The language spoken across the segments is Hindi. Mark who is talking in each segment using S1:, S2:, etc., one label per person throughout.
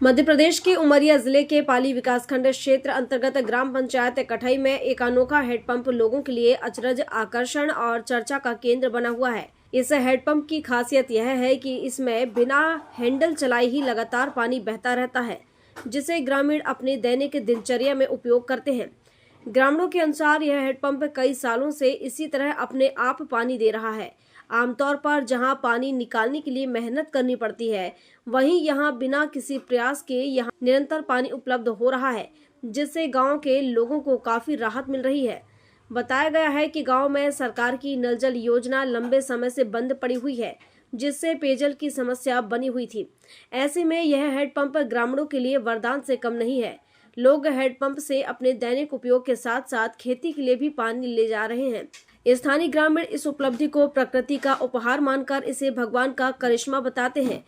S1: मध्य प्रदेश के उमरिया जिले के पाली विकासखंड क्षेत्र अंतर्गत ग्राम पंचायत कठई में एक अनोखा हेडपंप लोगों के लिए अचरज, आकर्षण और चर्चा का केंद्र बना हुआ है। इस हेडपंप की खासियत यह है कि इसमें बिना हैंडल चलाए ही लगातार पानी बहता रहता है, जिसे ग्रामीण अपने दैनिक दिनचर्या में उपयोग करते हैं। ग्रामीणों के अनुसार यह हेडपंप कई सालों से इसी तरह अपने आप पानी दे रहा है। आमतौर पर जहां पानी निकालने के लिए मेहनत करनी पड़ती है, वहीं यहां बिना किसी प्रयास के यहां निरंतर पानी उपलब्ध हो रहा है, जिससे गांव के लोगों को काफी राहत मिल रही है। बताया गया है कि गांव में सरकार की नल जल योजना लंबे समय से बंद पड़ी हुई है, जिससे पेयजल की समस्या बनी हुई थी। ऐसे में यह हेडपंप ग्रामीणों के लिए वरदान से कम नहीं है। लोग हेडपंप से अपने दैनिक उपयोग के साथ साथ खेती के लिए भी पानी ले जा रहे हैं। स्थानीय ग्रामीण इस उपलब्धि को प्रकृति का उपहार मानकर इसे भगवान का करिश्मा बताते हैं।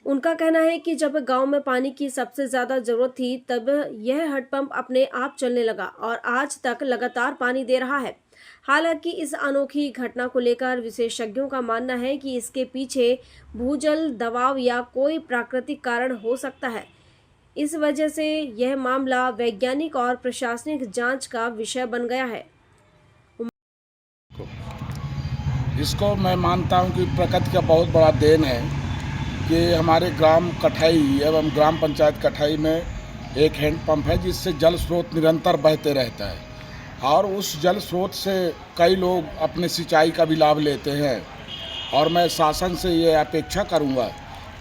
S1: उनका कहना है कि जब गांव में पानी की सबसे ज्यादा जरूरत थी, तब यह हेडपंप अपने आप चलने लगा और आज तक लगातार पानी दे रहा है। हालांकि इस अनोखी घटना को लेकर विशेषज्ञों का मानना है कि इसके पीछे भूजल दबाव या कोई प्राकृतिक कारण हो सकता है। इस वजह से यह मामला वैज्ञानिक और प्रशासनिक जांच का विषय बन गया है।
S2: इसको मैं मानता हूं कि प्रकृति का बहुत बड़ा देन है कि हमारे ग्राम कठई एवं ग्राम पंचायत कठई में एक हैंडपंप है, जिससे जल स्रोत निरंतर बहते रहता है और उस जल स्रोत से कई लोग अपने सिंचाई का भी लाभ लेते हैं। और मैं शासन से ये अपेक्षा करूंगा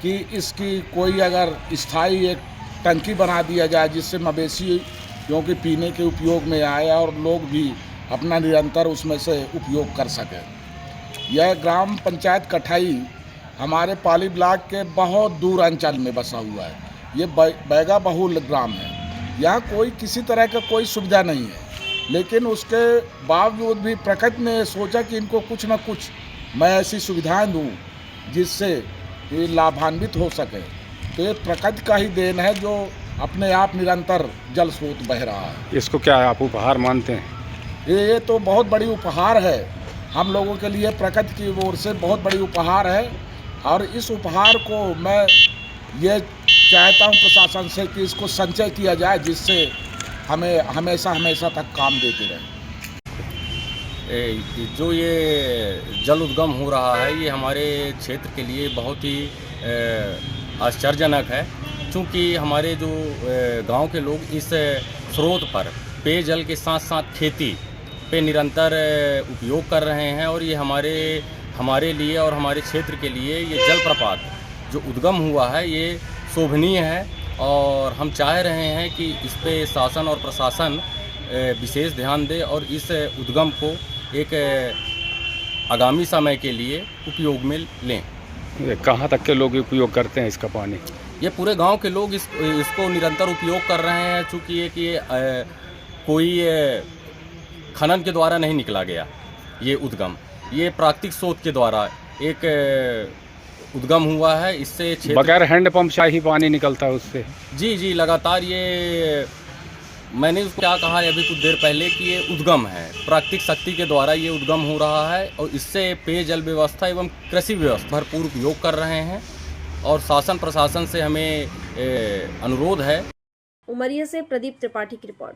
S2: कि इसकी कोई अगर स्थायी एक टंकी बना दिया जाए, जिससे मवेशियों के पीने के उपयोग में आए और लोग भी अपना निरंतर उसमें से उपयोग कर सकें। यह ग्राम पंचायत कठई हमारे पाली ब्लॉक के बहुत दूर अंचल में बसा हुआ है। ये बैगा बहुल ग्राम है। यहाँ कोई किसी तरह का कोई सुविधा नहीं है, लेकिन उसके बावजूद भी प्रकृति ने सोचा कि इनको कुछ न कुछ मैं ऐसी सुविधाएं दूं जिससे ये लाभान्वित हो सके। तो ये प्रकृति का ही देन है जो अपने आप निरंतर जल स्रोत बह रहा है।
S3: इसको क्या आप उपहार मानते हैं?
S2: ये तो बहुत बड़ी उपहार है हम लोगों के लिए, प्रकृति की ओर से बहुत बड़ी उपहार है। और इस उपहार को मैं ये चाहता हूँ प्रशासन से कि इसको संचय किया जाए, जिससे हमें हमेशा हमेशा तक काम देते रहे।
S4: जो ये जल उद्गम हो रहा है, ये हमारे क्षेत्र के लिए बहुत ही आश्चर्यजनक है, क्योंकि हमारे जो गांव के लोग इस स्रोत पर पेयजल के साथ साथ खेती पे निरंतर उपयोग कर रहे हैं। और ये हमारे लिए और हमारे क्षेत्र के लिए ये जलप्रपात जो उद्गम हुआ है, ये शोभनीय है। और हम चाह रहे हैं कि इस पे शासन और प्रशासन विशेष ध्यान दे और इस उद्गम को एक आगामी समय के लिए उपयोग में लें।
S3: कहाँ तक के लोग उपयोग करते हैं इसका पानी?
S4: ये पूरे गांव के लोग इसको निरंतर उपयोग कर रहे हैं, चूँकि ये कोई खनन के द्वारा नहीं निकला गया। ये उद्गम ये प्राकृतिक स्रोत के द्वारा एक उद्गम हुआ है। इससे
S3: बगैर हैंडपंप से ही पानी निकलता है उससे?
S4: जी लगातार ये मैंने उसको क्या कहा अभी कुछ देर पहले कि ये उद्गम है, प्राकृतिक शक्ति के द्वारा ये उद्गम हो रहा है। और इससे पेयजल व्यवस्था एवं कृषि व्यवस्था भरपूर उपयोग कर रहे हैं। और शासन प्रशासन से हमें अनुरोध है।
S1: उमरिया से प्रदीप त्रिपाठी की रिपोर्ट।